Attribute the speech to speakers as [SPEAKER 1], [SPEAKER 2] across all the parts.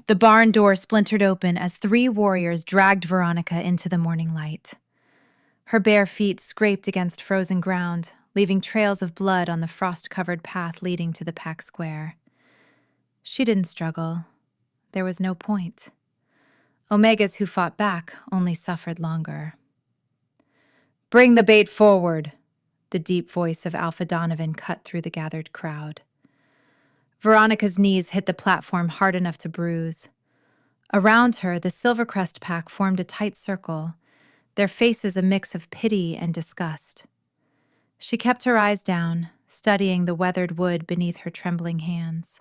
[SPEAKER 1] The barn door splintered open as 3 warriors dragged Veronica into the morning light. Her bare feet scraped against frozen ground, leaving trails of blood on the frost-covered path leading to the pack square. She didn't struggle. There was no point. Omegas who fought back only suffered longer. "Bring the bait forward," the deep voice of Alpha Donovan cut through the gathered crowd. Veronica's knees hit the platform hard enough to bruise. Around her, the Silvercrest pack formed a tight circle, their faces a mix of pity and disgust. She kept her eyes down, studying the weathered wood beneath her trembling hands.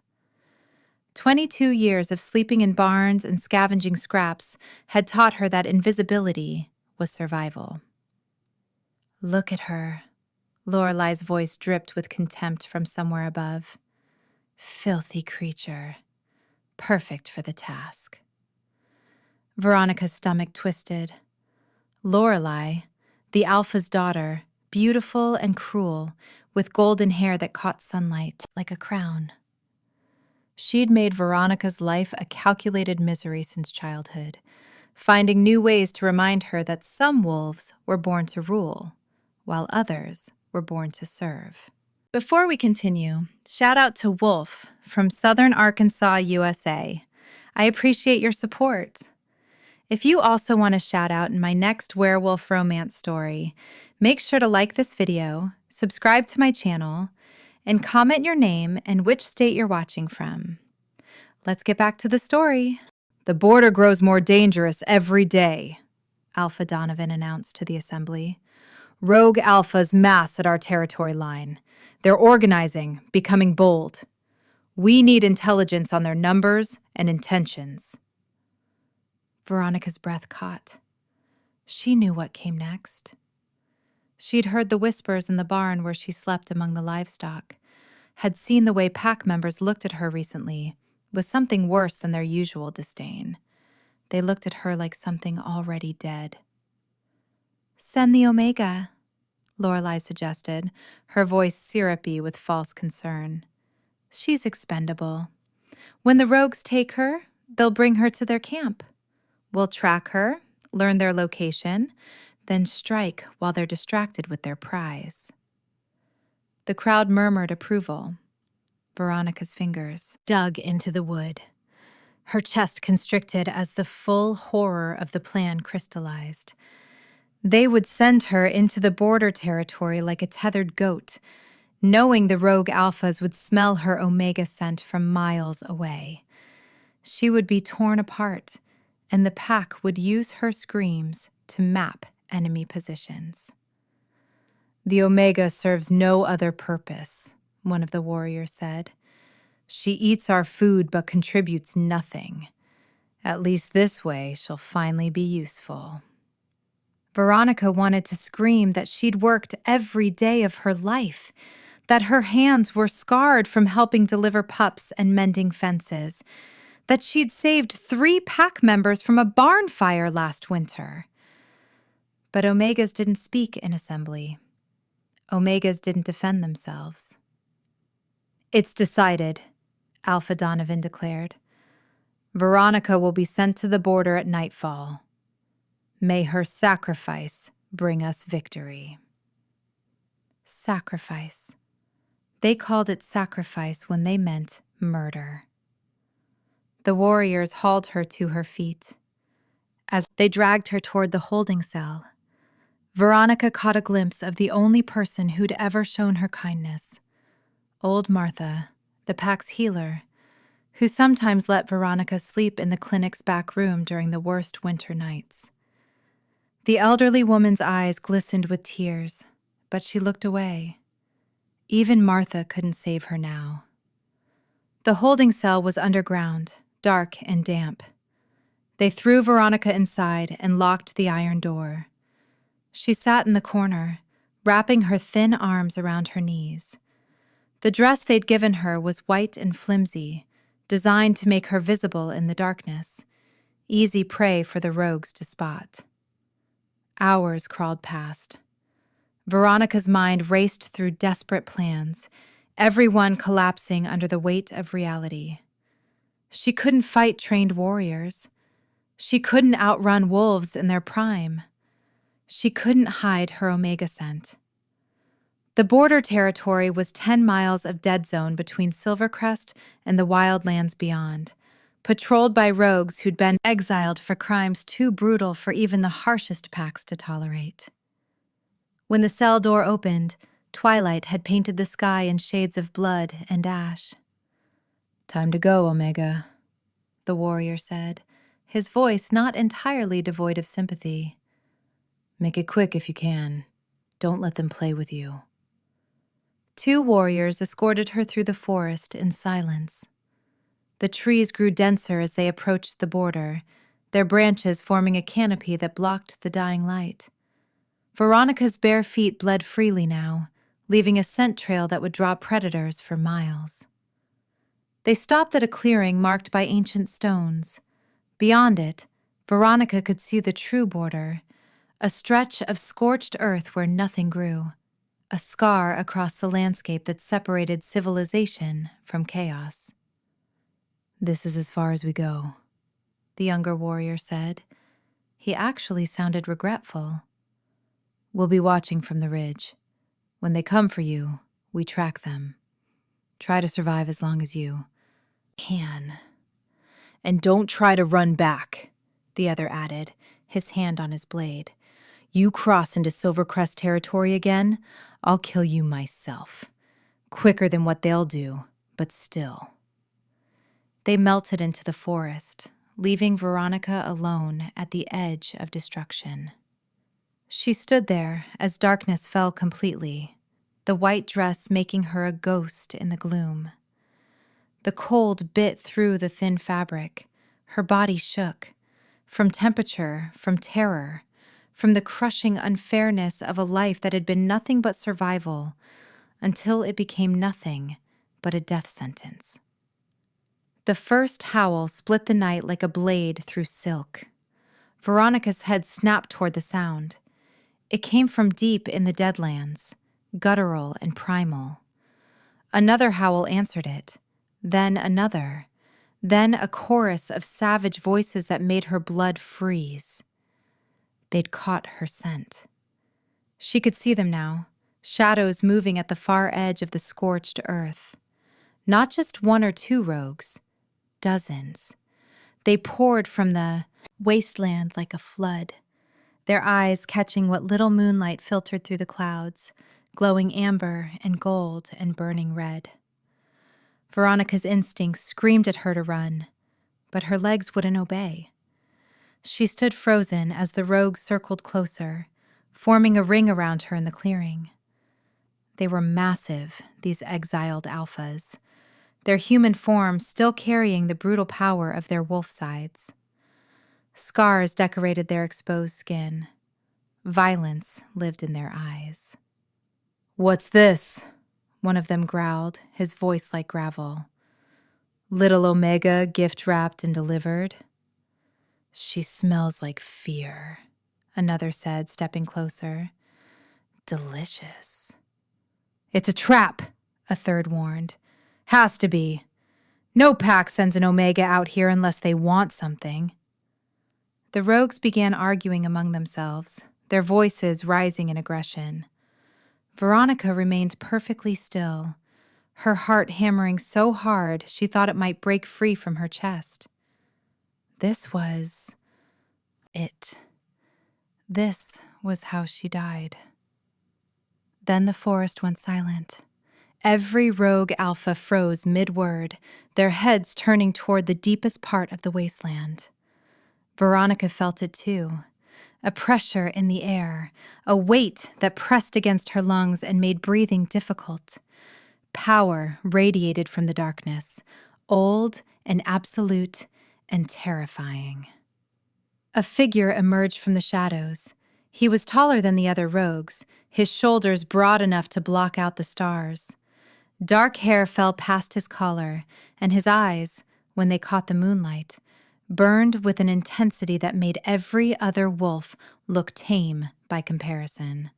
[SPEAKER 1] 22 years of sleeping in barns and scavenging scraps had taught her that invisibility was survival. "Look at her," Lorelei's voice dripped with contempt from somewhere above. "Filthy creature. Perfect for the task." Veronica's stomach twisted. Lorelei, the Alpha's daughter, beautiful and cruel, with golden hair that caught sunlight like a crown. She'd made Veronica's life a calculated misery since childhood, finding new ways to remind her that some wolves were born to rule, while others were born to serve. Before we continue, shout out to Wolf from Southern Arkansas, USA. I appreciate your support. If you also want a shout out in my next werewolf romance story, make sure to like this video, subscribe to my channel, and comment your name and which state you're watching from. Let's get back to the story. "The border grows more dangerous every day," Alpha Donovan announced to the assembly. "Rogue alphas mass at our territory line. They're organizing, becoming bold. We need intelligence on their numbers and intentions." Veronica's breath caught. She knew what came next. She'd heard the whispers in the barn where she slept among the livestock, had seen the way pack members looked at her recently, with something worse than their usual disdain. They looked at her like something already dead. "Send the Omega," Lorelei suggested, her voice syrupy with false concern. "She's expendable. When the rogues take her, they'll bring her to their camp. We'll track her, learn their location, then strike while they're distracted with their prize." The crowd murmured approval. Veronica's fingers dug into the wood. Her chest constricted as the full horror of the plan crystallized. They would send her into the border territory like a tethered goat, knowing the rogue alphas would smell her Omega scent from miles away. She would be torn apart, and the pack would use her screams to map enemy positions. "The Omega serves no other purpose," one of the warriors said. "She eats our food but contributes nothing. At least this way she'll finally be useful." Veronica wanted to scream that she'd worked every day of her life, that her hands were scarred from helping deliver pups and mending fences, that she'd saved 3 pack members from a barn fire last winter. But Omegas didn't speak in assembly. Omegas didn't defend themselves. "It's decided," Alpha Donovan declared. "Veronica will be sent to the border at nightfall. May her sacrifice bring us victory." Sacrifice. They called it sacrifice when they meant murder. The warriors hauled her to her feet. As they dragged her toward the holding cell, Veronica caught a glimpse of the only person who'd ever shown her kindness, old Martha, the pack's healer, who sometimes let Veronica sleep in the clinic's back room during the worst winter nights. The elderly woman's eyes glistened with tears, but she looked away. Even Martha couldn't save her now. The holding cell was underground, dark and damp. They threw Veronica inside and locked the iron door. She sat in the corner, wrapping her thin arms around her knees. The dress they'd given her was white and flimsy, designed to make her visible in the darkness, easy prey for the rogues to spot. Hours crawled past. Veronica's mind raced through desperate plans, every one collapsing under the weight of reality. She couldn't fight trained warriors. She couldn't outrun wolves in their prime. She couldn't hide her omega scent. The border territory was 10 miles of dead zone between Silvercrest and the wildlands beyond, patrolled by rogues who'd been exiled for crimes too brutal for even the harshest packs to tolerate. When the cell door opened, twilight had painted the sky in shades of blood and ash. "Time to go, Omega," the warrior said, his voice not entirely devoid of sympathy. "Make it quick if you can. Don't let them play with you." 2 warriors escorted her through the forest in silence. The trees grew denser as they approached the border, their branches forming a canopy that blocked the dying light. Veronica's bare feet bled freely now, leaving a scent trail that would draw predators for miles. They stopped at a clearing marked by ancient stones. Beyond it, Veronica could see the true border, a stretch of scorched earth where nothing grew, a scar across the landscape that separated civilization from chaos. "This is as far as we go," the younger warrior said. He actually sounded regretful. "We'll be watching from the ridge. When they come for you, we track them. Try to survive as long as you can. And don't try to run back," the other added, his hand on his blade. "You cross into Silvercrest territory again, I'll kill you myself. Quicker than what they'll do, but still." They melted into the forest, leaving Veronica alone at the edge of destruction. She stood there as darkness fell completely, the white dress making her a ghost in the gloom. The cold bit through the thin fabric. Her body shook, from temperature, from terror, from the crushing unfairness of a life that had been nothing but survival, until it became nothing but a death sentence. The first howl split the night like a blade through silk. Veronica's head snapped toward the sound. It came from deep in the Deadlands, guttural and primal. Another howl answered it, then another, then a chorus of savage voices that made her blood freeze. They'd caught her scent. She could see them now, shadows moving at the far edge of the scorched earth. Not just 1 or 2 rogues, dozens. They poured from the wasteland like a flood, their eyes catching what little moonlight filtered through the clouds, glowing amber and gold and burning red. Veronica's instincts screamed at her to run, but her legs wouldn't obey. She stood frozen as the rogues circled closer, forming a ring around her in the clearing. They were massive, these exiled alphas, their human forms still carrying the brutal power of their wolf sides. Scars decorated their exposed skin. Violence lived in their eyes. "What's this?" one of them growled, his voice like gravel. "Little Omega gift-wrapped and delivered?" "She smells like fear," another said, stepping closer. "Delicious." "It's a trap," a third warned. "Has to be. No pack sends an Omega out here unless they want something." The rogues began arguing among themselves, their voices rising in aggression. Veronica remained perfectly still, her heart hammering so hard she thought it might break free from her chest. This was it. This was how she died. Then the forest went silent. Every rogue alpha froze mid-word, their heads turning toward the deepest part of the wasteland. Veronica felt it too. A pressure in the air, a weight that pressed against her lungs and made breathing difficult. Power radiated from the darkness, old and absolute and terrifying. A figure emerged from the shadows. He was taller than the other rogues, his shoulders broad enough to block out the stars. Dark hair fell past his collar, and his eyes, when they caught the moonlight, burned with an intensity that made every other wolf look tame by comparison.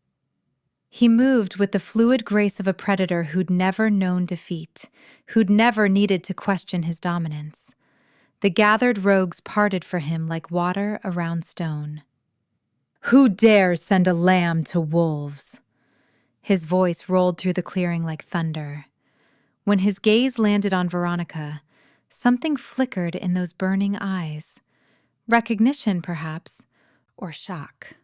[SPEAKER 1] He moved with the fluid grace of a predator who'd never known defeat, who'd never needed to question his dominance. The gathered rogues parted for him like water around stone. "Who dares send a lamb to wolves?" His voice rolled through the clearing like thunder. When his gaze landed on Veronica, something flickered in those burning eyes. Recognition, perhaps, or shock.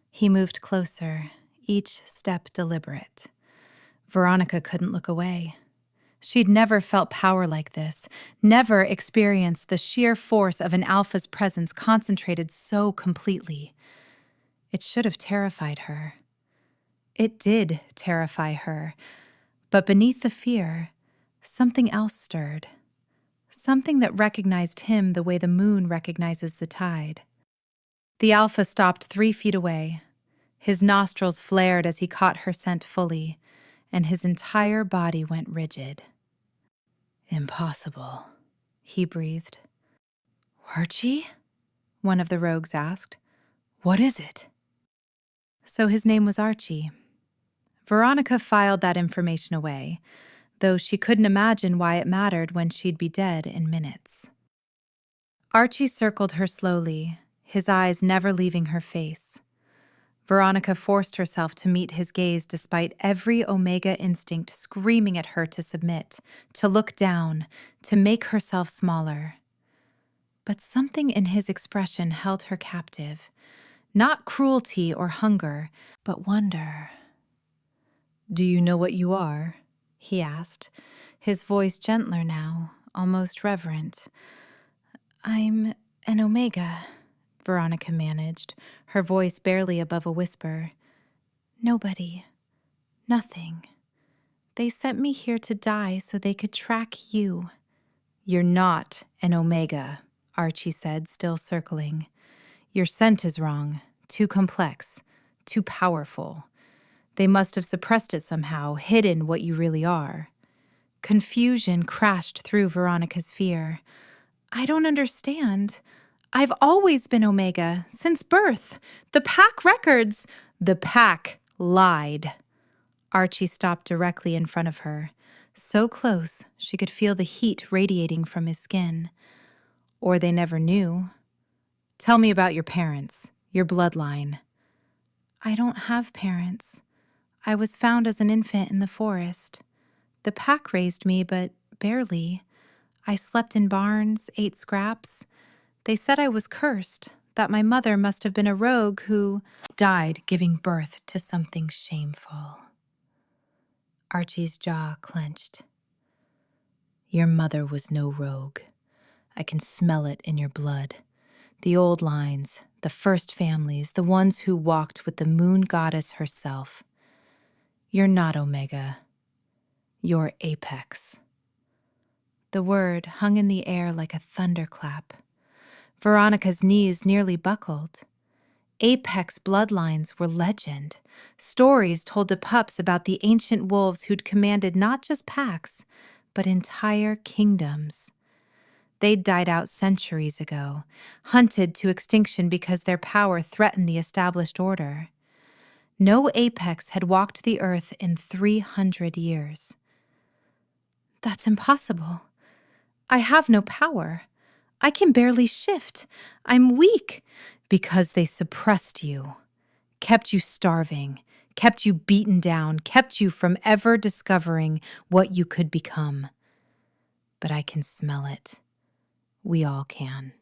[SPEAKER 1] He moved closer, each step deliberate. Veronica couldn't look away. She'd never felt power like this, never experienced the sheer force of an alpha's presence concentrated so completely. It should have terrified her. It did terrify her, but beneath the fear, something else stirred. Something that recognized him the way the moon recognizes the tide. The alpha stopped 3 feet away. His nostrils flared as he caught her scent fully, and his entire body went rigid. "Impossible," he breathed. "Archie?" one of the rogues asked. "What is it?" So his name was Archie. Veronica filed that information away, though she couldn't imagine why it mattered when she'd be dead in minutes. Archie circled her slowly, his eyes never leaving her face. Veronica forced herself to meet his gaze despite every Omega instinct screaming at her to submit, to look down, to make herself smaller. But something in his expression held her captive. Not cruelty or hunger, but wonder. "Do you know what you are?" he asked, his voice gentler now, almost reverent. "I'm an Omega," Veronica managed, her voice barely above a whisper. "Nobody. Nothing. They sent me here to die so they could track you." "You're not an Omega," Archie said, still circling. "Your scent is wrong, too complex, too powerful. They must have suppressed it somehow, hidden what you really are." Confusion crashed through Veronica's fear. "I don't understand. I've always been Omega, since birth. The Pack records—" "The Pack lied." Archie stopped directly in front of her, so close she could feel the heat radiating from his skin. "Or they never knew. Tell me about your parents, your bloodline." "I don't have parents. I was found as an infant in the forest. The Pack raised me, but barely. I slept in barns, ate scraps. They said I was cursed, that my mother must have been a rogue who died giving birth to something shameful." Archie's jaw clenched. "Your mother was no rogue. I can smell it in your blood. The old lines, the first families, the ones who walked with the moon goddess herself. You're not Omega. You're Apex." The word hung in the air like a thunderclap. Veronica's knees nearly buckled. Apex bloodlines were legend, stories told to pups about the ancient wolves who'd commanded not just packs, but entire kingdoms. They'd died out centuries ago, hunted to extinction because their power threatened the established order. No apex had walked the earth in 300 years. "That's impossible. I have no power. I can barely shift. I'm weak." "Because they suppressed you, kept you starving, kept you beaten down, kept you from ever discovering what you could become. But I can smell it. We all can."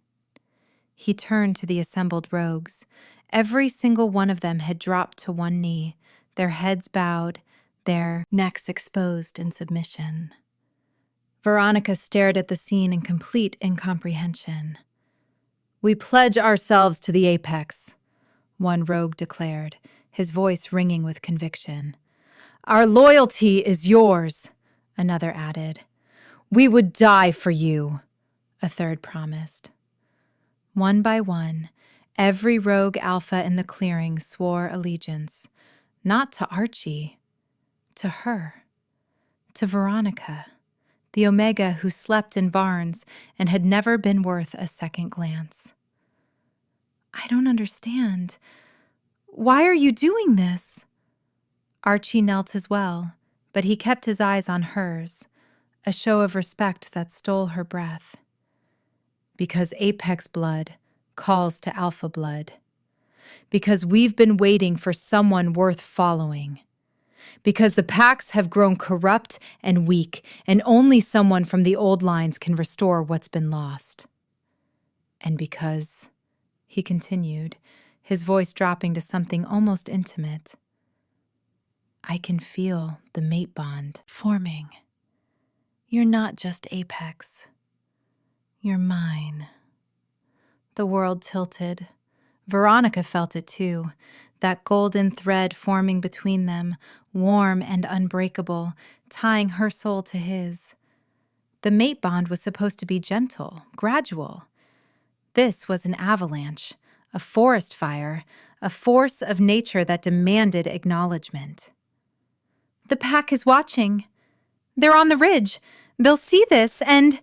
[SPEAKER 1] He turned to the assembled rogues. Every single one of them had dropped to one knee, their heads bowed, their necks exposed in submission. Veronica stared at the scene in complete incomprehension. "We pledge ourselves to the Apex," one rogue declared, his voice ringing with conviction. "Our loyalty is yours," another added. "We would die for you," a third promised. One by one, every rogue alpha in the clearing swore allegiance, not to Archie, to her, to Veronica, the Omega who slept in barns and had never been worth a second glance. "I don't understand. Why are you doing this?" Archie knelt as well, but he kept his eyes on hers, a show of respect that stole her breath. Because apex blood calls to alpha blood. Because we've been waiting for someone worth following. Because the packs have grown corrupt and weak, and only someone from the old lines can restore what's been lost. And because, he continued, his voice dropping to something almost intimate, I can feel the mate bond forming. You're not just apex. You're mine. The world tilted. Veronica felt it too, that golden thread forming between them, warm and unbreakable, tying her soul to his. The mate bond was supposed to be gentle, gradual. This was an avalanche, a forest fire, a force of nature that demanded acknowledgement. The pack is watching. They're on the ridge. They'll see this and...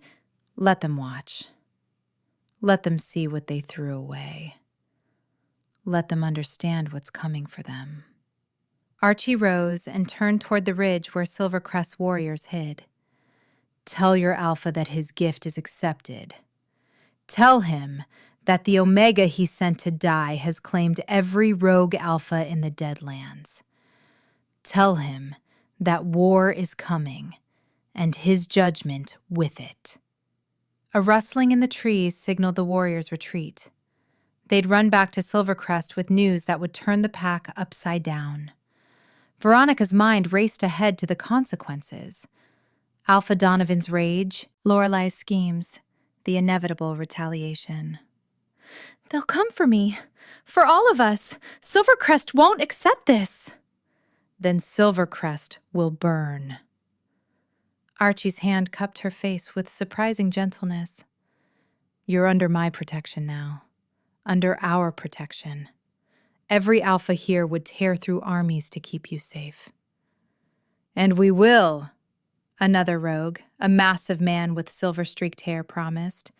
[SPEAKER 1] Let them watch. Let them see what they threw away. Let them understand what's coming for them. Archie rose and turned toward the ridge where Silvercrest's warriors hid. Tell your alpha that his gift is accepted. Tell him that the Omega he sent to die has claimed every rogue alpha in the Deadlands. Tell him that war is coming, and his judgment with it. A rustling in the trees signaled the warriors' retreat. They'd run back to Silvercrest with news that would turn the pack upside down. Veronica's mind raced ahead to the consequences. Alpha Donovan's rage, Lorelai's schemes, the inevitable retaliation. They'll come for me. For all of us. Silvercrest won't accept this. Then Silvercrest will burn. Archie's hand cupped her face with surprising gentleness. You're under my protection now. Under our protection. Every alpha here would tear through armies to keep you safe. And we will, another rogue, a massive man with silver-streaked hair, promised.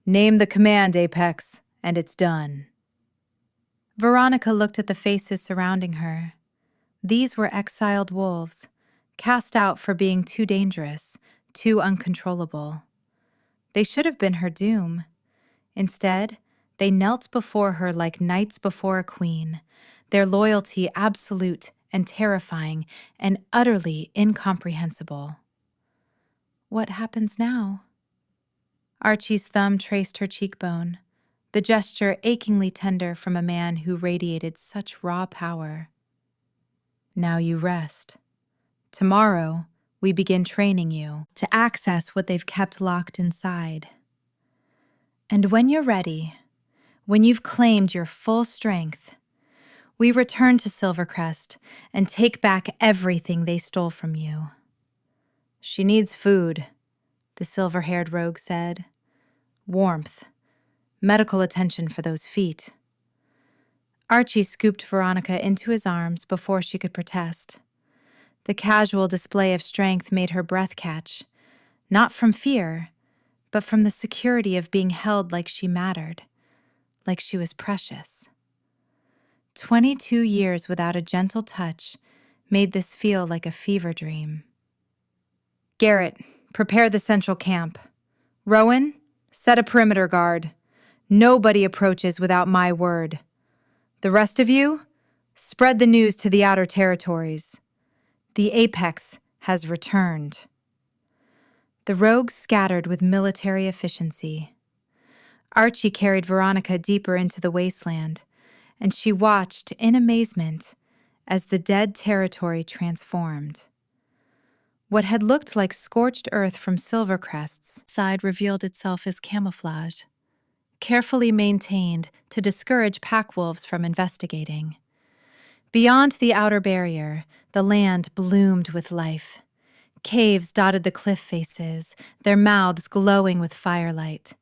[SPEAKER 1] Name the command, Apex, and it's done. Veronica looked at the faces surrounding her. These were exiled wolves, cast out for being too dangerous, too uncontrollable. They should have been her doom. Instead, they knelt before her like knights before a queen, their loyalty absolute and terrifying and utterly incomprehensible. What happens now? Archie's thumb traced her cheekbone, the gesture achingly tender from a man who radiated such raw power. Now you rest. Tomorrow, we begin training you to access what they've kept locked inside. And when you're ready, when you've claimed your full strength, we return to Silvercrest and take back everything they stole from you. She needs food, the silver-haired rogue said. Warmth, medical attention for those feet. Archie scooped Veronica into his arms before she could protest. The casual display of strength made her breath catch, not from fear, but from the security of being held like she mattered. Like she was precious. 22 years without a gentle touch made this feel like a fever dream. Garrett, prepare the central camp. Rowan, set a perimeter guard. Nobody approaches without my word. The rest of you, spread the news to the outer territories. The Apex has returned. The rogues scattered with military efficiency. Archie carried Veronica deeper into the wasteland, and she watched in amazement as the dead territory transformed. What had looked like scorched earth from Silvercrest's side revealed itself as camouflage, carefully maintained to discourage pack wolves from investigating. Beyond the outer barrier, the land bloomed with life. Caves dotted the cliff faces, their mouths glowing with firelight.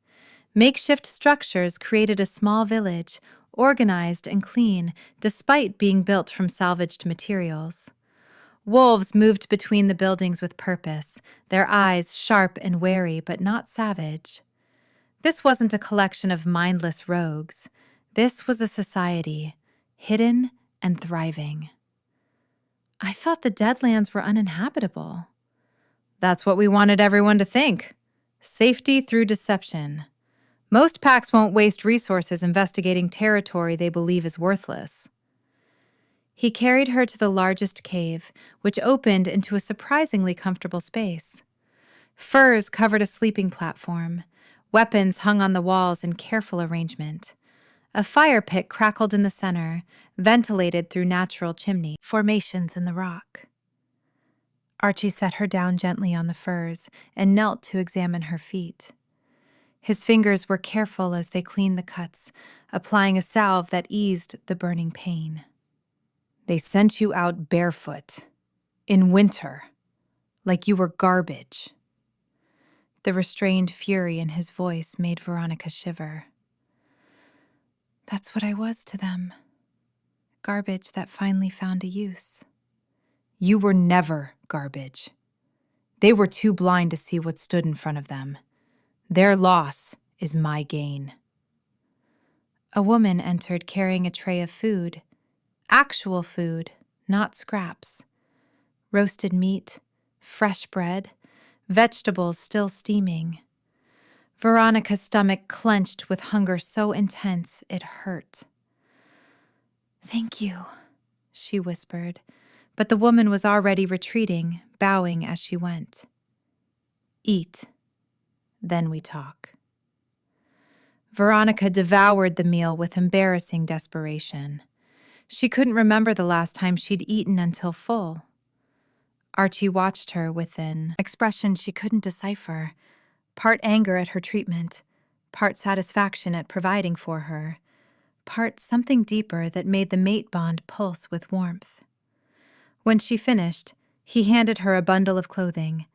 [SPEAKER 1] Makeshift structures created a small village, organized and clean, despite being built from salvaged materials. Wolves moved between the buildings with purpose, their eyes sharp and wary but not savage. This wasn't a collection of mindless rogues. This was a society, hidden and thriving. I thought the Deadlands were uninhabitable. That's what we wanted everyone to think. Safety through deception. Most packs won't waste resources investigating territory they believe is worthless. He carried her to the largest cave, which opened into a surprisingly comfortable space. Furs covered a sleeping platform. Weapons hung on the walls in careful arrangement. A fire pit crackled in the center, ventilated through natural chimney formations in the rock. Archie set her down gently on the furs and knelt to examine her feet. His fingers were careful as they cleaned the cuts, applying a salve that eased the burning pain. They sent you out barefoot, in winter, like you were garbage. The restrained fury in his voice made Veronica shiver. That's what I was to them. Garbage that finally found a use. You were never garbage. They were too blind to see what stood in front of them. Their loss is my gain. A woman entered carrying a tray of food. Actual food, not scraps. Roasted meat, fresh bread, vegetables still steaming. Veronica's stomach clenched with hunger so intense it hurt. "Thank you," she whispered, but the woman was already retreating, bowing as she went. "Eat, then we talk." Veronica devoured the meal with embarrassing desperation. She couldn't remember the last time she'd eaten until full. Archie watched her with an expression she couldn't decipher, part anger at her treatment, part satisfaction at providing for her, part something deeper that made the mate bond pulse with warmth. When she finished, he handed her a bundle of clothing,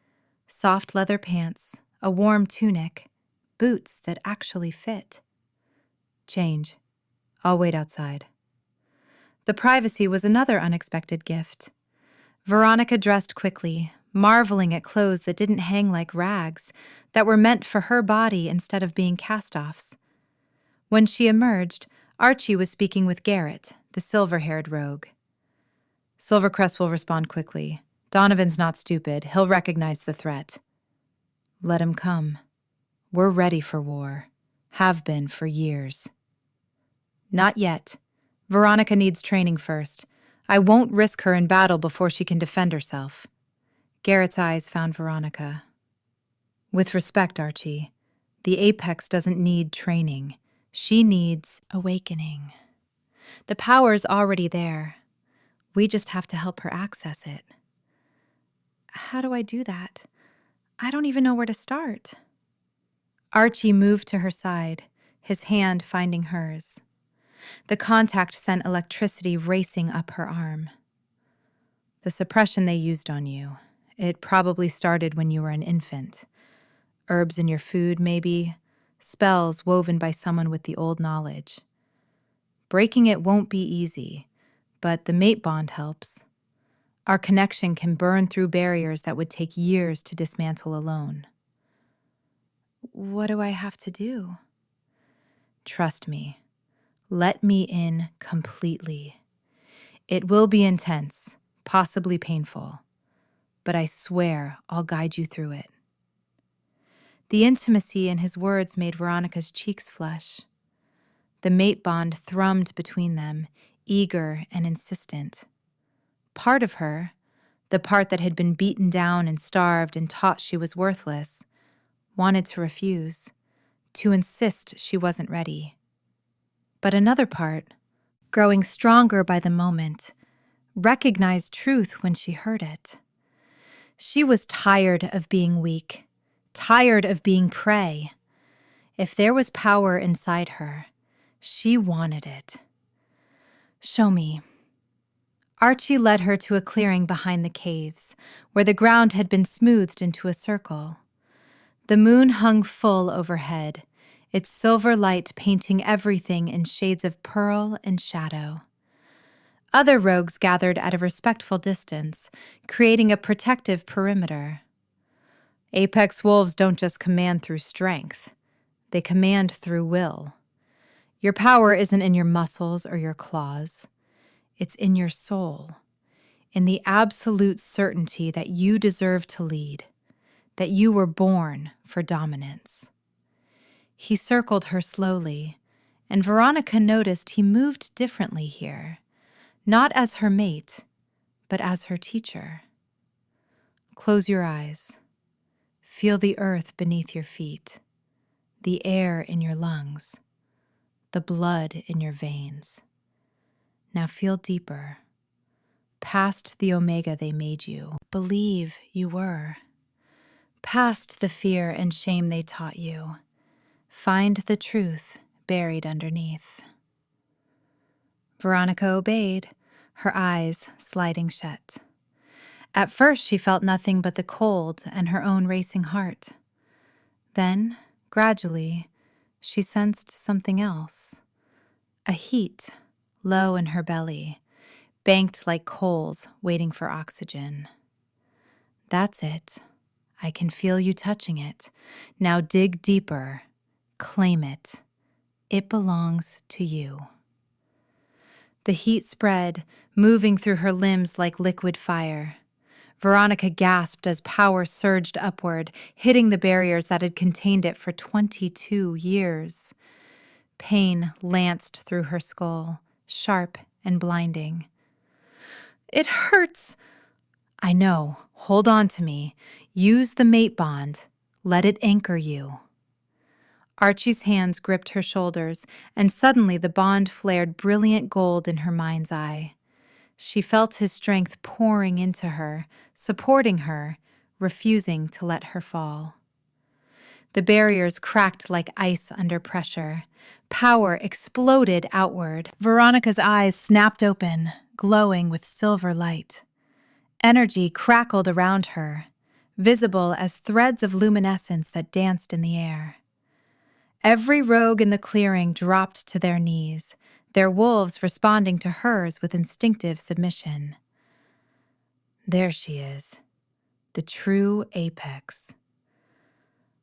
[SPEAKER 1] soft leather pants, a warm tunic, boots that actually fit. "Change. I'll wait outside." The privacy was another unexpected gift. Veronica dressed quickly, marveling at clothes that didn't hang like rags, that were meant for her body instead of being cast-offs. When she emerged, Archie was speaking with Garrett, the silver-haired rogue. "Silvercrest will respond quickly. Donovan's not stupid. He'll recognize the threat." "Let him come. We're ready for war. Have been for years." "Not yet. Veronica needs training first. I won't risk her in battle before she can defend herself." Garrett's eyes found Veronica. "With respect, Archie, the Apex doesn't need training. She needs awakening. The power's already there. We just have to help her access it." "How do I do that? I don't even know where to start." Archie moved to her side, his hand finding hers. The contact sent electricity racing up her arm. "The suppression they used on you, it probably started when you were an infant. Herbs in your food, maybe. Spells woven by someone with the old knowledge. Breaking it won't be easy, but the mate bond helps. Our connection can burn through barriers that would take years to dismantle alone." "What do I have to do?" "Trust me. Let me in completely. It will be intense, possibly painful, but I swear I'll guide you through it." The intimacy in his words made Veronica's cheeks flush. The mate bond thrummed between them, eager and insistent. Part of her, the part that had been beaten down and starved and taught she was worthless, wanted to refuse, to insist she wasn't ready. But another part, growing stronger by the moment, recognized truth when she heard it. She was tired of being weak, tired of being prey. If there was power inside her, she wanted it. "Show me." Archie led her to a clearing behind the caves, where the ground had been smoothed into a circle. The moon hung full overhead, its silver light painting everything in shades of pearl and shadow. Other rogues gathered at a respectful distance, creating a protective perimeter. Apex wolves don't just command through strength. They command through will. Your power isn't in your muscles or your claws. It's in your soul, in the absolute certainty that you deserve to lead, that you were born for dominance. He circled her slowly, and Veronica noticed he moved differently here, not as her mate, but as her teacher. Close your eyes. Feel the earth beneath your feet, the air in your lungs, the blood in your veins. Now feel deeper, past the omega they made you, believe you were, past the fear and shame they taught you. Find the truth buried underneath. Veronica obeyed, her eyes sliding shut. At first she felt nothing but the cold and her own racing heart. Then, gradually, she sensed something else. A heat, low in her belly, banked like coals waiting for oxygen. That's it. I can feel you touching it. Now dig deeper. Claim it. It belongs to you. The heat spread, moving through her limbs like liquid fire. Veronica gasped as power surged upward, hitting the barriers that had contained it for 22 years. Pain lanced through her skull, sharp and blinding. It hurts. I know. Hold on to me. Use the mate bond. Let it anchor you. Archie's hands gripped her shoulders, and suddenly the bond flared brilliant gold in her mind's eye. She felt his strength pouring into her, supporting her, refusing to let her fall. The barriers cracked like ice under pressure. Power exploded outward. Veronica's eyes snapped open, glowing with silver light. Energy crackled around her, visible as threads of luminescence that danced in the air. Every rogue in the clearing dropped to their knees, their wolves responding to hers with instinctive submission. There she is, the true apex.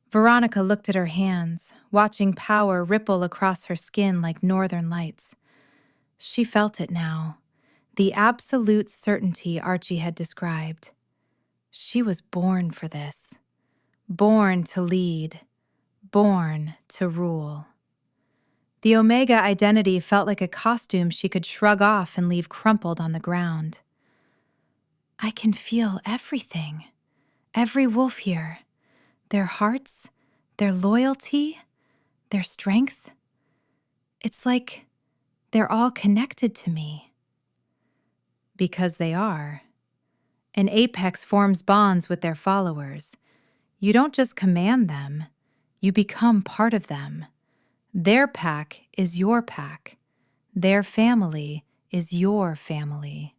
[SPEAKER 1] Veronica looked at her hands, watching power ripple across her skin like northern lights. She felt it now, the absolute certainty Archie had described. She was born for this, born to lead, born to rule. The Omega identity felt like a costume she could shrug off and leave crumpled on the ground. I can feel everything, every wolf here, their hearts, their loyalty, their strength. It's like they're all connected to me. Because they are. An apex forms bonds with their followers. You don't just command them, you become part of them. Their pack is your pack. Their family is your family.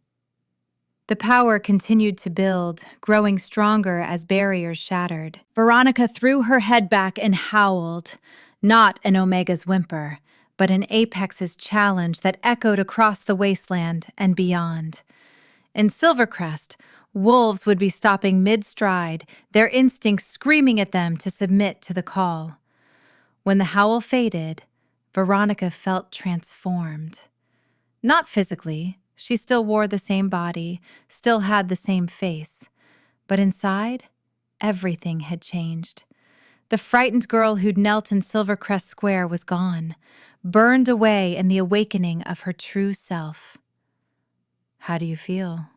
[SPEAKER 1] The power continued to build, growing stronger as barriers shattered. Veronica threw her head back and howled, not an Omega's whimper, but an Apex's challenge that echoed across the wasteland and beyond. In Silvercrest, wolves would be stopping mid-stride, their instincts screaming at them to submit to the call. When the howl faded, Veronica felt transformed. Not physically. She still wore the same body, still had the same face. But inside, everything had changed. The frightened girl who'd knelt in Silvercrest Square was gone, burned away in the awakening of her true self. How do you feel?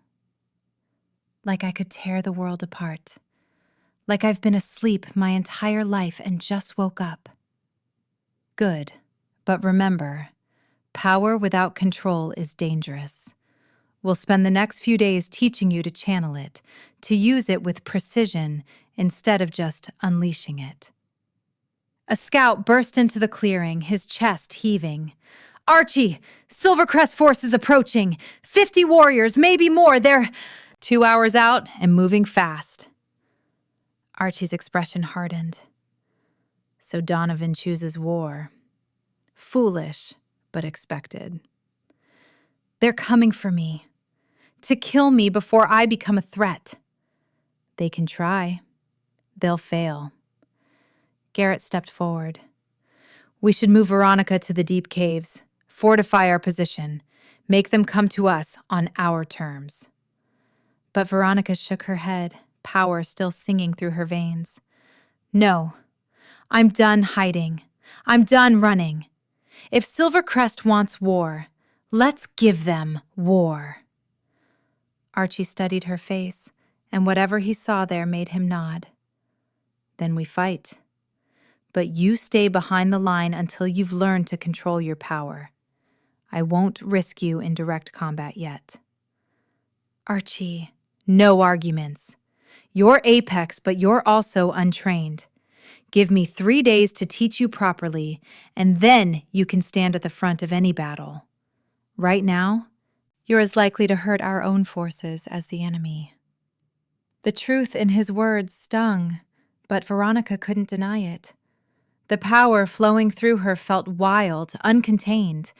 [SPEAKER 1] Like I could tear the world apart. Like I've been asleep my entire life and just woke up. Good, but remember, power without control is dangerous. We'll spend the next few days teaching you to channel it, to use it with precision instead of just unleashing it. A scout burst into the clearing, his chest heaving. Archie! Silvercrest forces approaching! 50 warriors, maybe more, they're 2 hours out and moving fast. Archie's expression hardened. So Donovan chooses war. Foolish, but expected. They're coming for me. To kill me before I become a threat. They can try. They'll fail. Garrett stepped forward. We should move Veronica to the deep caves, fortify our position, make them come to us on our terms. But Veronica shook her head, power still singing through her veins. No, I'm done hiding. I'm done running. If Silvercrest wants war, let's give them war." Archie studied her face, and whatever he saw there made him nod. "Then we fight. But you stay behind the line until you've learned to control your power. I won't risk you in direct combat yet." "Archie, no arguments. You're Apex, but you're also untrained. Give me 3 days to teach you properly, and then you can stand at the front of any battle. Right now, you're as likely to hurt our own forces as the enemy." The truth in his words stung, but Veronica couldn't deny it. The power flowing through her felt wild, uncontained.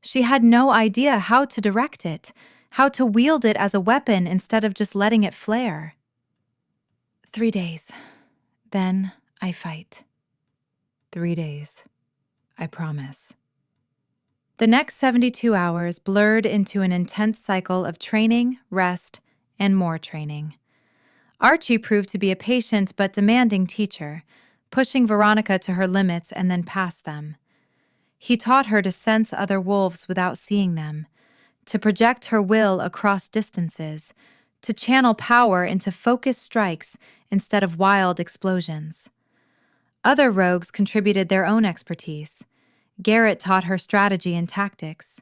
[SPEAKER 1] She had no idea how to direct it, how to wield it as a weapon instead of just letting it flare. 3 days. Then I fight. 3 days. I promise. The next 72 hours blurred into an intense cycle of training, rest, and more training. Archie proved to be a patient but demanding teacher, pushing Veronica to her limits and then past them. He taught her to sense other wolves without seeing them, to project her will across distances, to channel power into focused strikes instead of wild explosions. Other rogues contributed their own expertise. Garrett taught her strategy and tactics.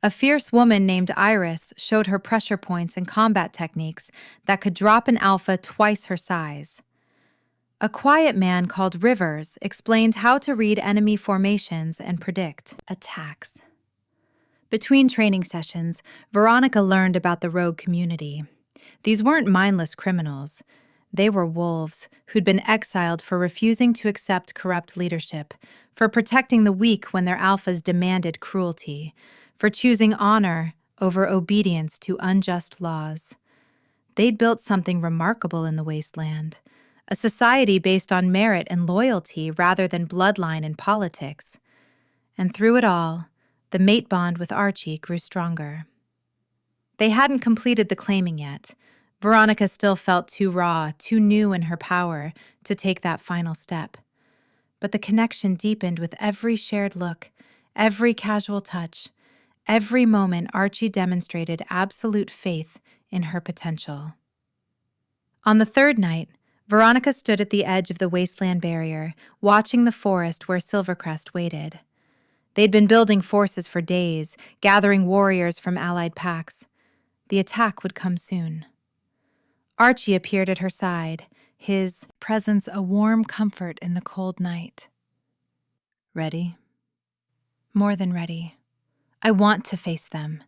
[SPEAKER 1] A fierce woman named Iris showed her pressure points and combat techniques that could drop an alpha twice her size. A quiet man called Rivers explained how to read enemy formations and predict attacks. Between training sessions, Veronica learned about the rogue community. These weren't mindless criminals. They were wolves who'd been exiled for refusing to accept corrupt leadership, for protecting the weak when their alphas demanded cruelty, for choosing honor over obedience to unjust laws. They'd built something remarkable in the wasteland, a society based on merit and loyalty rather than bloodline and politics. And through it all, the mate bond with Archie grew stronger. They hadn't completed the claiming yet. Veronica still felt too raw, too new in her power to take that final step. But the connection deepened with every shared look, every casual touch, every moment Archie demonstrated absolute faith in her potential. On the third night, Veronica stood at the edge of the wasteland barrier, watching the forest where Silvercrest waited. They'd been building forces for days, gathering warriors from allied packs. The attack would come soon. Archie appeared at her side, his presence a warm comfort in the cold night. "Ready?" "More than ready. I want to face them.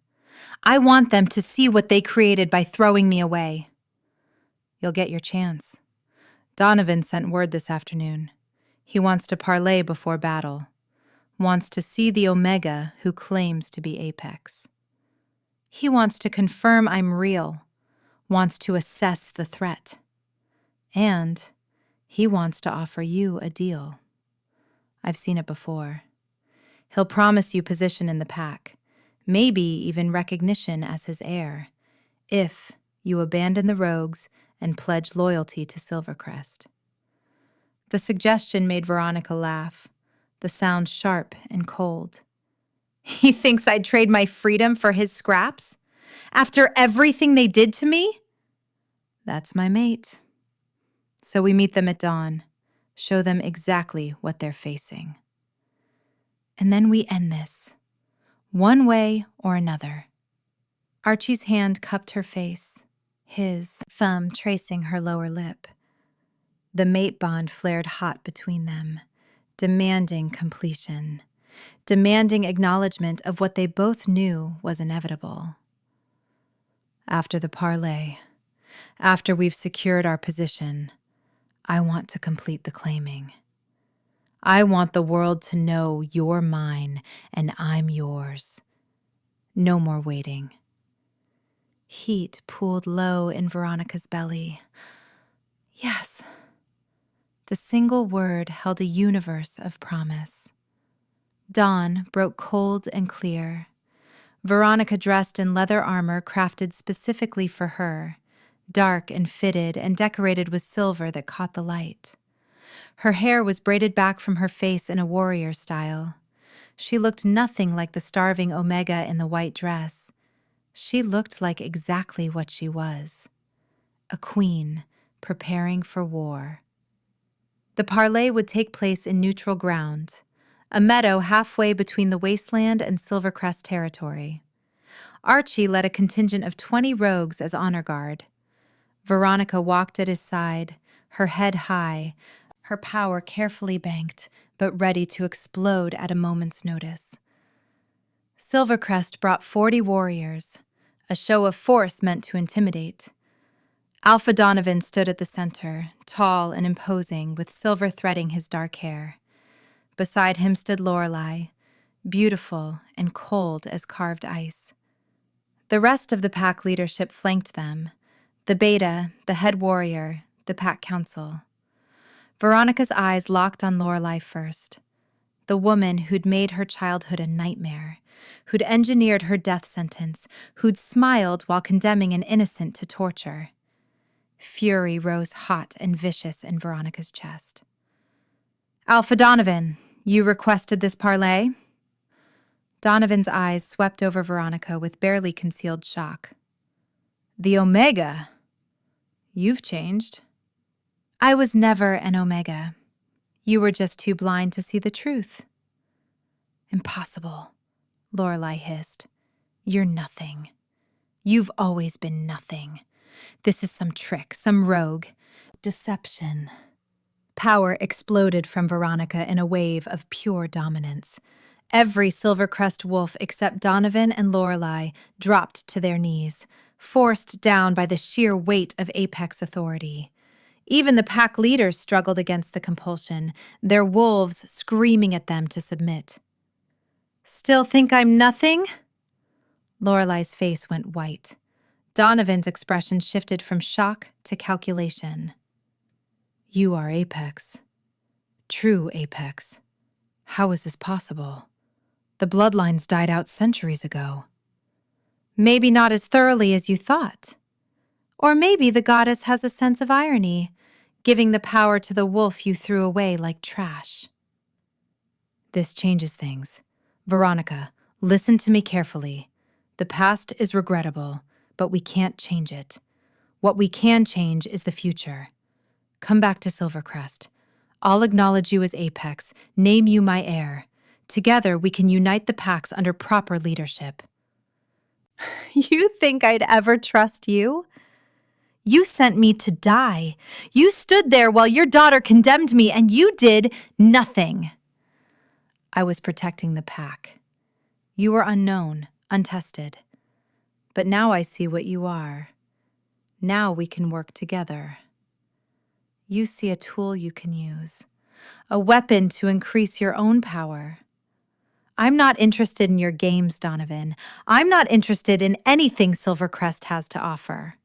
[SPEAKER 1] I want them to see what they created by throwing me away." "You'll get your chance. Donovan sent word this afternoon. He wants to parley before battle. Wants to see the Omega who claims to be Apex. He wants to confirm I'm real, wants to assess the threat. And he wants to offer you a deal. I've seen it before. He'll promise you position in the pack, maybe even recognition as his heir, if you abandon the rogues and pledge loyalty to Silvercrest." The suggestion made Veronica laugh, the sound sharp and cold. "He thinks I'd trade my freedom for his scraps? After everything they did to me?" "That's my mate. So we meet them at dawn, show them exactly what they're facing. And then we end this, one way or another." Archie's hand cupped her face, his thumb tracing her lower lip. The mate bond flared hot between them, demanding completion, demanding acknowledgement of what they both knew was inevitable. "After the parley, after we've secured our position, I want to complete the claiming. I want the world to know you're mine and I'm yours. No more waiting." Heat pooled low in Veronica's belly. Yes. The single word held a universe of promise. Dawn broke cold and clear. Veronica dressed in leather armor crafted specifically for her, dark and fitted and decorated with silver that caught the light. Her hair was braided back from her face in a warrior style. She looked nothing like the starving Omega in the white dress. She looked like exactly what she was, a queen preparing for war. The parley would take place in neutral ground, a meadow halfway between the wasteland and Silvercrest territory. Archie led a contingent of 20 rogues as honor guard. Veronica walked at his side, her head high, her power carefully banked, but ready to explode at a moment's notice. Silvercrest brought 40 warriors, a show of force meant to intimidate. Alpha Donovan stood at the center, tall and imposing, with silver threading his dark hair. Beside him stood Lorelei, beautiful and cold as carved ice. The rest of the pack leadership flanked them, the beta, the head warrior, the pack council. Veronica's eyes locked on Lorelei first, the woman who'd made her childhood a nightmare, who'd engineered her death sentence, who'd smiled while condemning an innocent to torture. Fury rose hot and vicious in Veronica's chest. "Alpha Donovan, you requested this parley?" Donovan's eyes swept over Veronica with barely concealed shock. "The Omega? You've changed." "I was never an Omega. You were just too blind to see the truth." "Impossible," Lorelei hissed. "You're nothing. You've always been nothing. This is some trick, some rogue. Deception." Power exploded from Veronica in a wave of pure dominance. Every Silvercrest wolf except Donovan and Lorelei dropped to their knees, forced down by the sheer weight of apex authority. Even the pack leaders struggled against the compulsion, their wolves screaming at them to submit. "Still think I'm nothing?" Lorelei's face went white. Donovan's expression shifted from shock to calculation. "You are Apex. True Apex. How is this possible? The Bloodlines died out centuries ago." "Maybe not as thoroughly as you thought. Or maybe the goddess has a sense of irony, giving the power to the wolf you threw away like trash." "This changes things. Veronica, listen to me carefully. The past is regrettable, but we can't change it. What we can change is the future. Come back to Silvercrest. I'll acknowledge you as Apex, name you my heir. Together we can unite the packs under proper leadership." "You think I'd ever trust you? You sent me to die. You stood there while your daughter condemned me, and you did nothing." "I was protecting the pack. You were unknown, untested. But now I see what you are. Now we can work together. You see a tool you can use, a weapon to increase your own power. I'm not interested in your games, Donovan. I'm not interested in anything Silvercrest has to offer."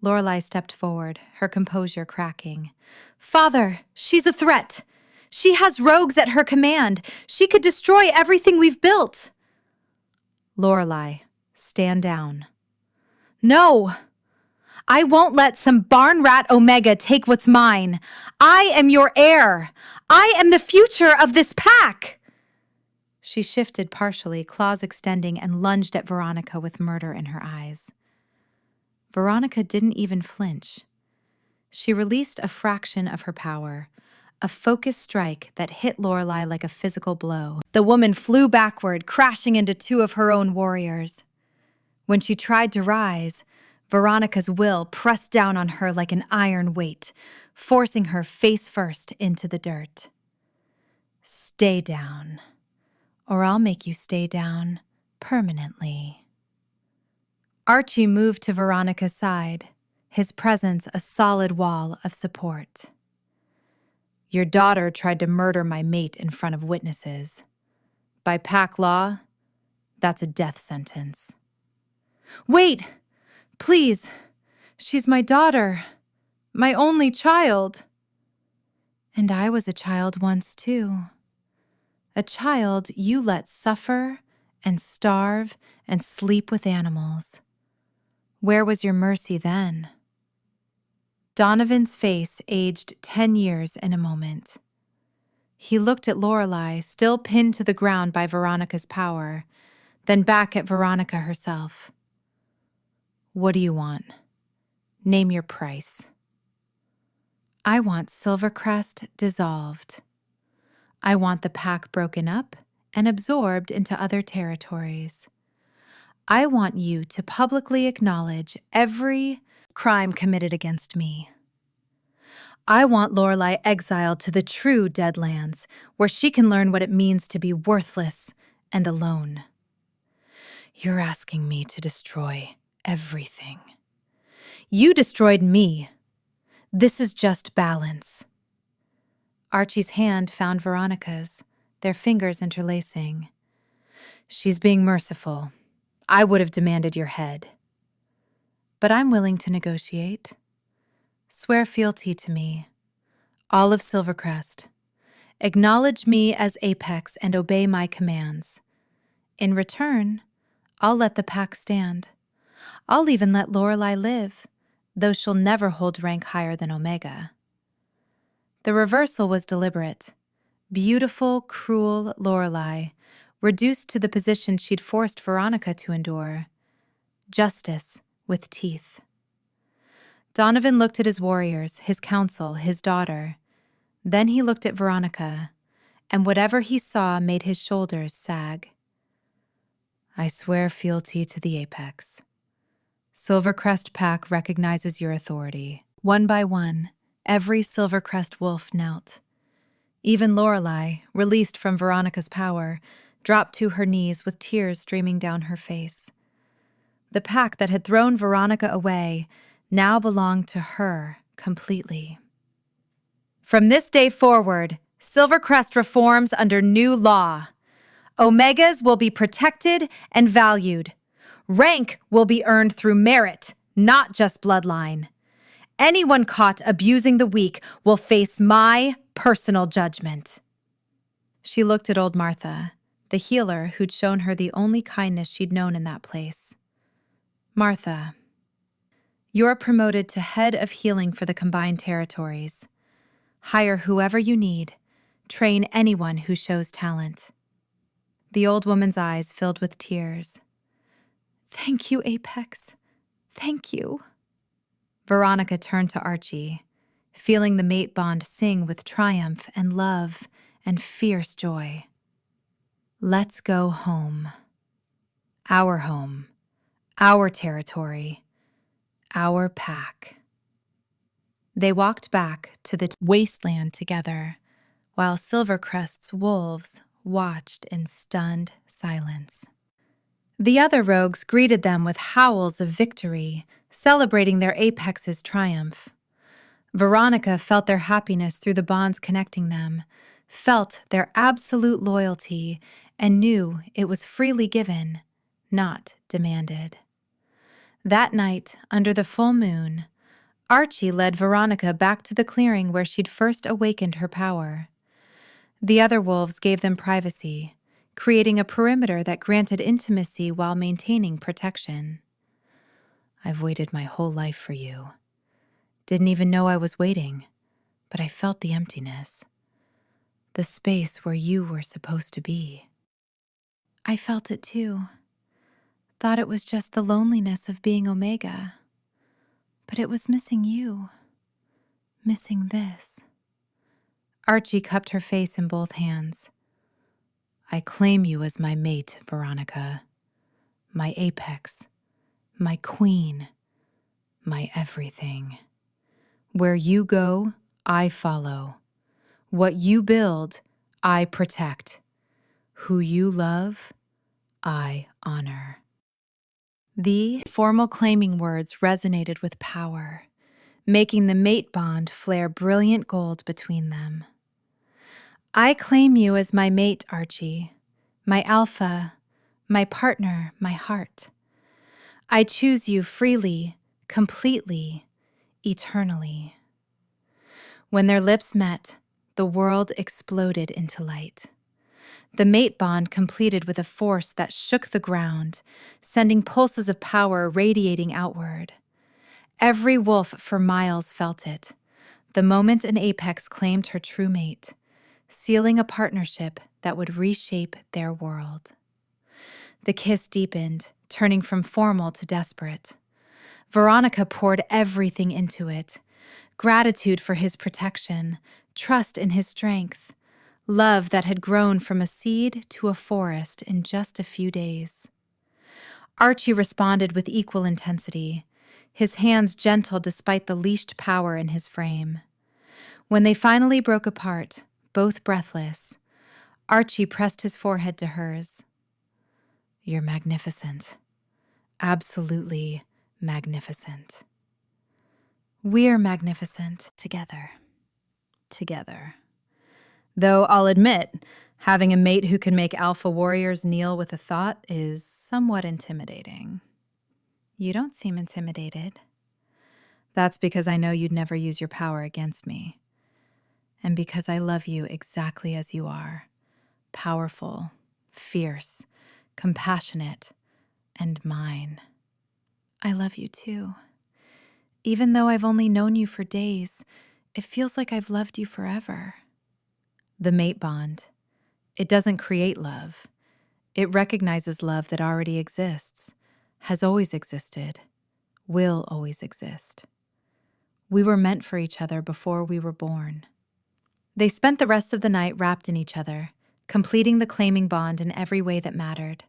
[SPEAKER 1] Lorelei stepped forward, her composure cracking. "Father, she's a threat. She has rogues at her command. She could destroy everything we've built." "Lorelei, stand down." "No! I won't let some barn rat Omega take what's mine. I am your heir. I am the future of this pack." She shifted partially, claws extending, and lunged at Veronica with murder in her eyes. Veronica didn't even flinch. She released a fraction of her power, a focused strike that hit Lorelei like a physical blow. The woman flew backward, crashing into two of her own warriors. When she tried to rise, Veronica's will pressed down on her like an iron weight, forcing her face first into the dirt. "Stay down, or I'll make you stay down permanently." Archie moved to Veronica's side, his presence a solid wall of support. "Your daughter tried to murder my mate in front of witnesses. By pack law, that's a death sentence." "Wait! Please! She's my daughter, my only child." "And I was a child once, too. A child you let suffer and starve and sleep with animals. Where was your mercy then?" Donovan's face aged 10 years in a moment. He looked at Lorelei, still pinned to the ground by Veronica's power, then back at Veronica herself. "What do you want? Name your price." "I want Silvercrest dissolved. I want the pack broken up and absorbed into other territories. I want you to publicly acknowledge every crime committed against me. I want Lorelei exiled to the true Deadlands, where she can learn what it means to be worthless and alone." "You're asking me to destroy everything." "You destroyed me. This is just balance." Archie's hand found Veronica's, their fingers interlacing. "She's being merciful. I would have demanded your head. But I'm willing to negotiate. Swear fealty to me, all of Silvercrest. Acknowledge me as Apex and obey my commands. In return, I'll let the pack stand. I'll even let Lorelei live, though she'll never hold rank higher than Omega." The reversal was deliberate. Beautiful, cruel Lorelei, reduced to the position she'd forced Veronica to endure. Justice with teeth. Donovan looked at his warriors, his council, his daughter. Then he looked at Veronica, and whatever he saw made his shoulders sag. "I swear fealty to the Apex. Silvercrest Pack recognizes your authority." One by one, every Silvercrest wolf knelt. Even Lorelei, released from Veronica's power, dropped to her knees with tears streaming down her face. The pack that had thrown Veronica away now belonged to her completely. "From this day forward, Silvercrest reforms under new law. Omegas will be protected and valued. Rank will be earned through merit, not just bloodline. Anyone caught abusing the weak will face my personal judgment." She looked at old Martha, the healer who'd shown her the only kindness she'd known in that place. "Martha, you're promoted to head of healing for the combined territories. Hire whoever you need. Train anyone who shows talent." The old woman's eyes filled with tears. "Thank you, Apex. Thank you." Veronica turned to Archie, feeling the mate bond sing with triumph and love and fierce joy. "Let's go home. Our home. Our territory. Our pack." They walked back to the wasteland together, while Silvercrest's wolves watched in stunned silence. The other rogues greeted them with howls of victory, celebrating their Apex's triumph. Veronica felt their happiness through the bonds connecting them, felt their absolute loyalty, and knew it was freely given, not demanded. That night, under the full moon, Archie led Veronica back to the clearing where she'd first awakened her power. The other wolves gave them privacy, creating a perimeter that granted intimacy while maintaining protection. "I've waited my whole life for you. Didn't even know I was waiting, but I felt the emptiness. The space where you were supposed to be." "I felt it too. Thought it was just the loneliness of being Omega. But it was missing you. Missing this." Archie cupped her face in both hands. "I claim you as my mate, Veronica. My Apex. My queen. My everything. Where you go, I follow. What you build, I protect. Who you love, I honor." The formal claiming words resonated with power, making the mate bond flare brilliant gold between them. "I claim you as my mate, Archie. My alpha, my partner, my heart. I choose you freely, completely, eternally." When their lips met, the world exploded into light. The mate bond completed with a force that shook the ground, sending pulses of power radiating outward. Every wolf for miles felt it, the moment an apex claimed her true mate, sealing a partnership that would reshape their world. The kiss deepened, turning from formal to desperate. Veronica poured everything into it, gratitude for his protection, trust in his strength, love that had grown from a seed to a forest in just a few days. Archie responded with equal intensity, his hands gentle despite the leashed power in his frame. When they finally broke apart, both breathless, Archie pressed his forehead to hers. "You're magnificent. Absolutely magnificent." "We're magnificent together. Together." Though I'll admit, having a mate who can make alpha warriors kneel with a thought is somewhat intimidating. You don't seem intimidated. That's because I know you'd never use your power against me. And because I love you exactly as you are. Powerful, fierce, compassionate, and mine. I love you too. Even though I've only known you for days, it feels like I've loved you forever. The mate bond. It doesn't create love. It recognizes love that already exists, has always existed, will always exist. We were meant for each other before we were born. They spent the rest of the night wrapped in each other, completing the claiming bond in every way that mattered.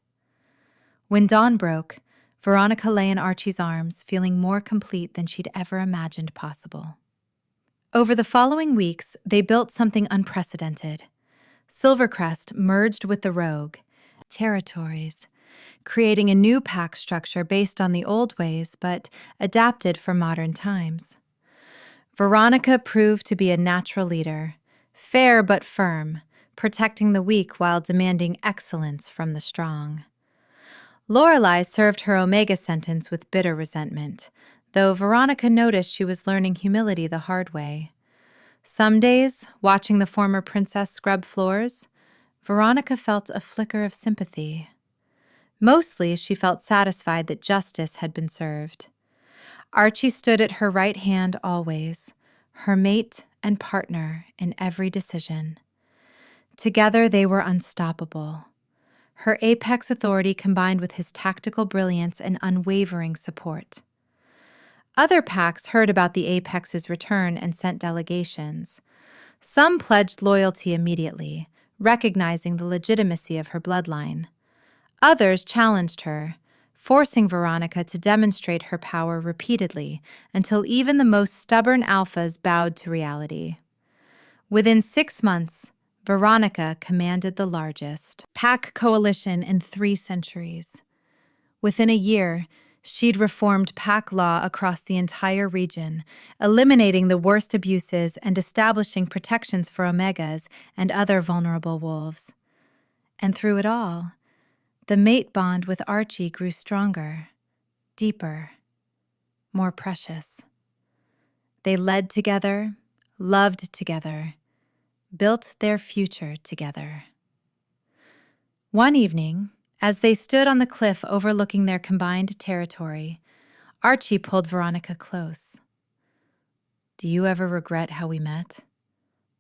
[SPEAKER 1] When dawn broke, Veronica lay in Archie's arms, feeling more complete than she'd ever imagined possible. Over the following weeks, they built something unprecedented. Silvercrest merged with the Rogue territories, creating a new pack structure based on the old ways but adapted for modern times. Veronica proved to be a natural leader, fair but firm, protecting the weak while demanding excellence from the strong. Lorelei served her Omega sentence with bitter resentment, though Veronica noticed she was learning humility the hard way. Some days, watching the former princess scrub floors, Veronica felt a flicker of sympathy. Mostly, she felt satisfied that justice had been served. Archie stood at her right hand always, her mate and partner in every decision. Together, they were unstoppable. Her apex authority combined with his tactical brilliance and unwavering support. Other packs heard about the apex's return and sent delegations. Some pledged loyalty immediately, recognizing the legitimacy of her bloodline. Others challenged her, forcing Veronica to demonstrate her power repeatedly until even the most stubborn alphas bowed to reality. Within 6 months, Veronica commanded the largest pack coalition in 3 centuries. Within a year, she'd reformed pack law across the entire region, eliminating the worst abuses and establishing protections for Omegas and other vulnerable wolves. And through it all, the mate bond with Archie grew stronger, deeper, more precious. They led together, loved together, built their future together. One evening, as they stood on the cliff overlooking their combined territory, Archie pulled Veronica close. "Do you ever regret how we met?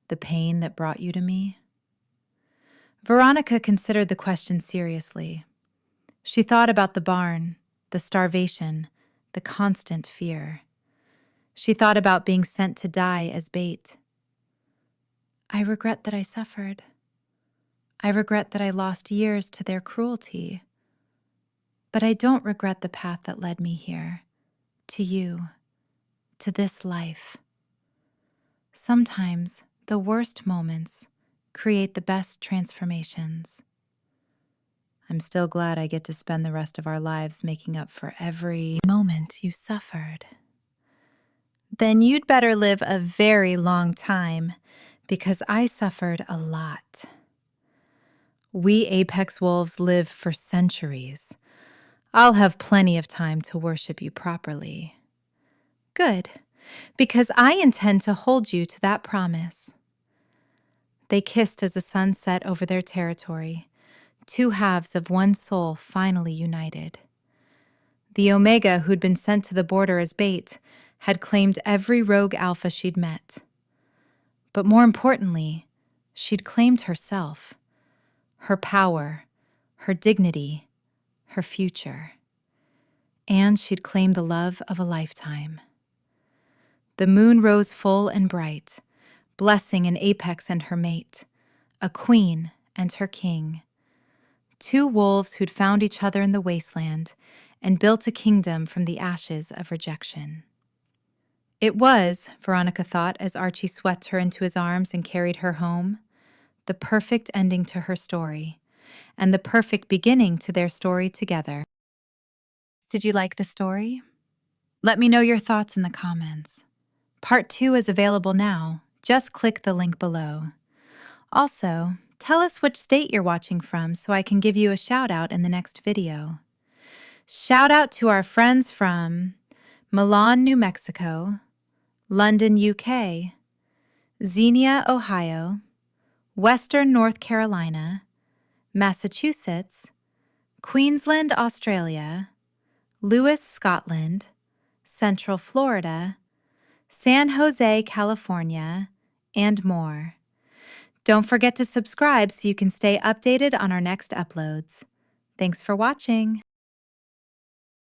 [SPEAKER 1] The pain that brought you to me?" Veronica considered the question seriously. She thought about the barn, the starvation, the constant fear. She thought about being sent to die as bait. "I regret that I suffered. I regret that I lost years to their cruelty. But I don't regret the path that led me here, to you, to this life. Sometimes the worst moments create the best transformations. I'm still glad I get to spend the rest of our lives making up for every moment you suffered." "Then you'd better live a very long time, because I suffered a lot." "We apex wolves live for centuries. I'll have plenty of time to worship you properly." "Good, because I intend to hold you to that promise." They kissed as the sun set over their territory, 2 halves of one soul finally united. The Omega, who'd been sent to the border as bait, had claimed every rogue alpha she'd met. But more importantly, she'd claimed herself, her power, her dignity, her future. And she'd claimed the love of a lifetime. The moon rose full and bright, blessing an apex and her mate, a queen and her king. Two wolves who'd found each other in the wasteland and built a kingdom from the ashes of rejection. It was, Veronica thought as Archie swept her into his arms and carried her home, the perfect ending to her story, and the perfect beginning to their story together. Did you like the story? Let me know your thoughts in the comments. Part 2 is available now. Just click the link below. Also, tell us which state you're watching from so I can give you a shout out in the next video. Shout out to our friends from Milan, New Mexico, London, UK, Xenia, Ohio, Western North Carolina, Massachusetts, Queensland, Australia, Lewis, Scotland, Central Florida, San Jose, California, and more. Don't forget to subscribe so you can stay updated on our next uploads. Thanks for watching.